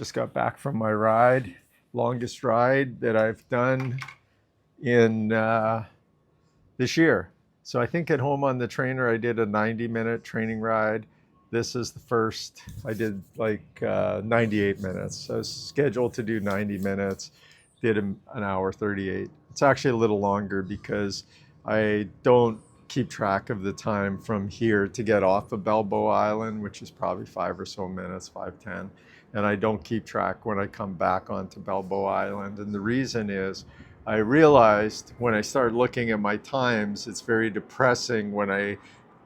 just got back from my ride, longest ride that I've done in this year. So I think at home on the trainer, I did a 90-minute training ride. This is the first. I did like 98 minutes. I was scheduled to do 90 minutes, did an hour 38. It's actually a little longer because I don't keep track of the time from here to get off of Balboa Island, which is probably 5 or so minutes, 5:10. And I don't keep track when I come back onto Balboa Island. And the reason is I realized when I started looking at my times, it's very depressing when I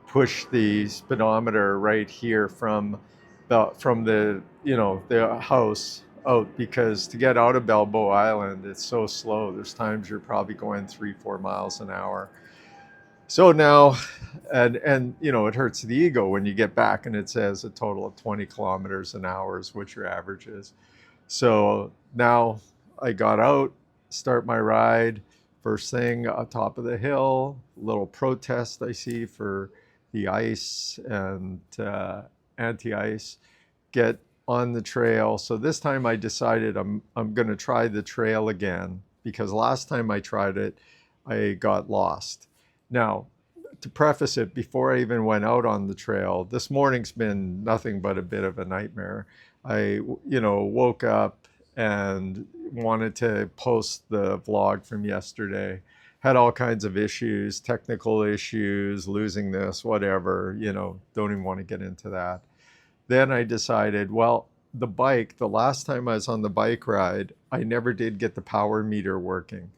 push the speedometer right here from the house out, because to get out of Balboa Island, it's so slow. There's times you're probably going 3-4 miles an hour. So now, and it hurts the ego when you get back and it says a total of 20 kilometers an hour is what your average is. So now I got out, start my ride, first thing on top of the hill, little protest I see for the ice and anti-ice, get on the trail. So this time I decided I'm going to try the trail again, because last time I tried it, I got lost. Now, to preface it, before I even went out on the trail, this morning's been nothing but a bit of a nightmare. I, woke up and wanted to post the vlog from yesterday. Had all kinds of issues, technical issues, losing this, whatever, don't even want to get into that. Then I decided, well, the bike, the last time I was on the bike ride, I never did get the power meter working.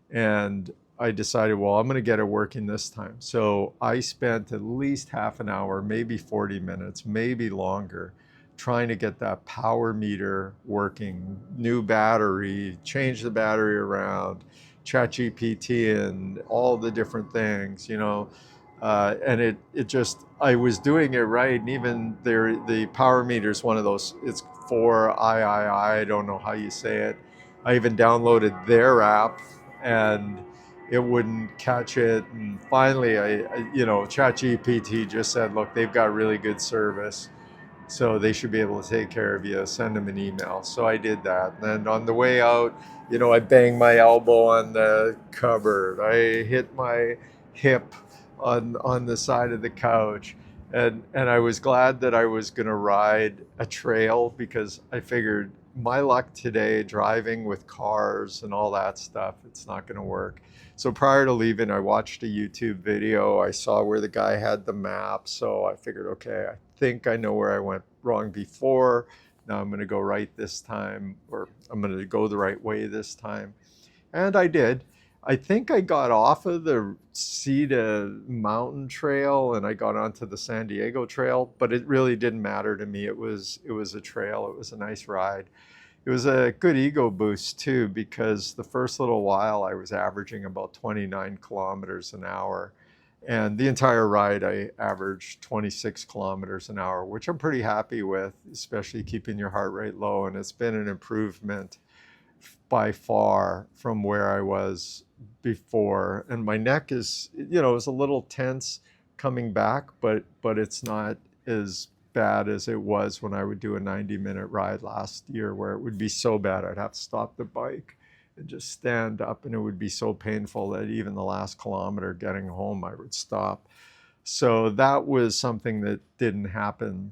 And I decided, well, I'm going to get it working this time. So I spent at least half an hour, maybe 40 minutes, maybe longer, trying to get that power meter working. New battery, change the battery around, ChatGPT and all the different things, and it just, I was doing it right. And even there, the power meter is one of those, it's for I don't know how you say it. I even downloaded their app and it wouldn't catch it. And finally, ChatGPT just said, look, they've got really good service, so they should be able to take care of you. Send them an email. So I did that. And then on the way out, I banged my elbow on the cupboard. I hit my hip on the side of the couch. And I was glad that I was going to ride a trail, because I figured my luck today, driving with cars and all that stuff, it's not going to work. So prior to leaving, I watched a YouTube video. I saw where the guy had the map. So I figured, okay, I think I know where I went wrong before. Now I'm going to go right this time, or I'm going to go the right way this time. And I did. I think I got off of the Cedar Mountain Trail and I got onto the San Diego Trail, but it really didn't matter to me. It was a trail. It was a nice ride. It was a good ego boost too, because the first little while I was averaging about 29 kilometers an hour. And the entire ride, I averaged 26 kilometers an hour, which I'm pretty happy with, especially keeping your heart rate low. And it's been an improvement by far from where I was before. And my neck is, it was a little tense coming back, but it's not as bad as it was when I would do a 90-minute ride last year, where it would be so bad I'd have to stop the bike and just stand up, and it would be so painful that even the last kilometer getting home, I would stop. So that was something that didn't happen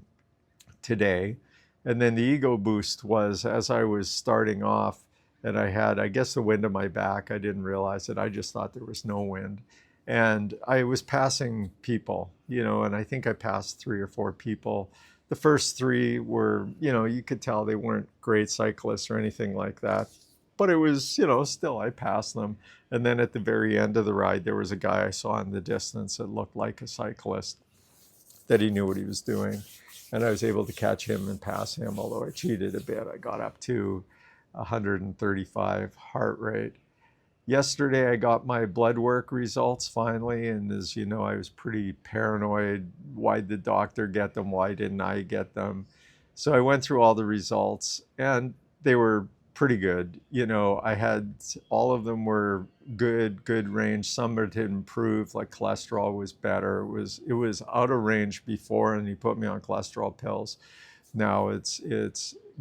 today. And then the ego boost was, as I was starting off, and I had, I guess, the wind at my back. I didn't realize it. I just thought there was no wind. And I was passing people, and I think I passed 3 or 4 people. The first 3 were, you could tell they weren't great cyclists or anything like that. But it was, still I passed them. And then at the very end of the ride, there was a guy I saw in the distance that looked like a cyclist, that he knew what he was doing. And I was able to catch him and pass him, although I cheated a bit. I got up to 135 heart rate. Yesterday, I got my blood work results finally. And as you know, I was pretty paranoid. Why did the doctor get them? Why didn't I get them? So I went through all the results and they were pretty good. I had, all of them were good range. Some had improved, like cholesterol was better. It was out of range before, and he put me on cholesterol pills. Now it's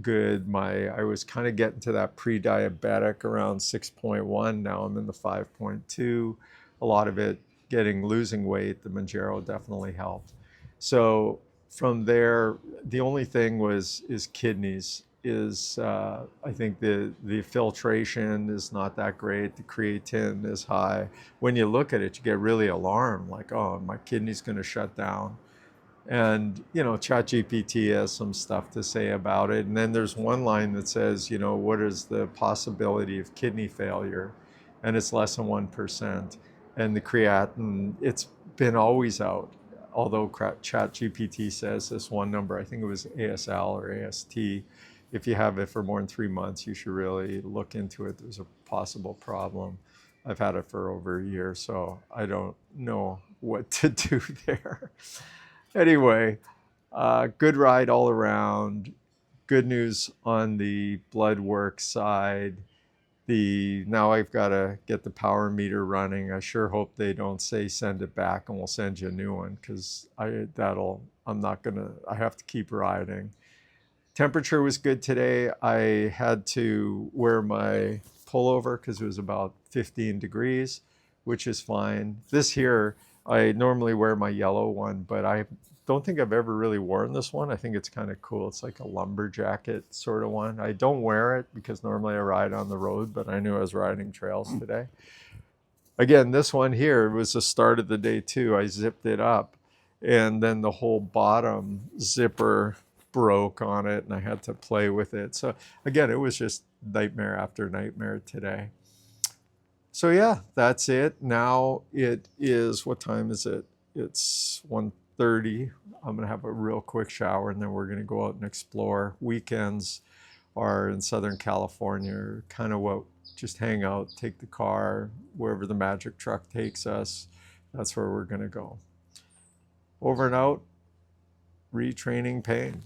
good. I was kind of getting to that pre-diabetic around 6.1. Now I'm in the 5.2. A lot of it losing weight. The Manjaro definitely helped. So from there, the only thing is kidneys. I think the filtration is not that great. The creatine is high. When you look at it, you get really alarmed, like, oh, my kidney's going to shut down. And, ChatGPT has some stuff to say about it. And then there's one line that says, what is the possibility of kidney failure? And it's less than 1%. And the creatinine, it's been always out. Although ChatGPT says this one number, I think it was ASL or AST. If you have it for more than 3 months, you should really look into it. There's a possible problem. I've had it for over a year, so I don't know what to do there. Anyway, good ride all around. Good news on the blood work side. Now I've got to get the power meter running. I sure hope they don't say send it back and we'll send you a new one, because I'm not gonna. I have to keep riding. Temperature was good today. I had to wear my pullover because it was about 15 degrees, which is fine. This here, I normally wear my yellow one, but I don't think I've ever really worn this one. I think it's kind of cool. It's like a lumber jacket sort of one. I don't wear it because normally I ride on the road, but I knew I was riding trails today. Again, this one here was the start of the day too. I zipped it up, and then the whole bottom zipper broke on it and I had to play with it. So again, it was just nightmare after nightmare today. So yeah, that's it. Now it is, what time is it? It's 1:30. I'm gonna have a real quick shower and then we're gonna go out and explore. Weekends are in Southern California, kind of what, just hang out, take the car, wherever the magic truck takes us. That's where we're gonna go. Over and out, retraining pain.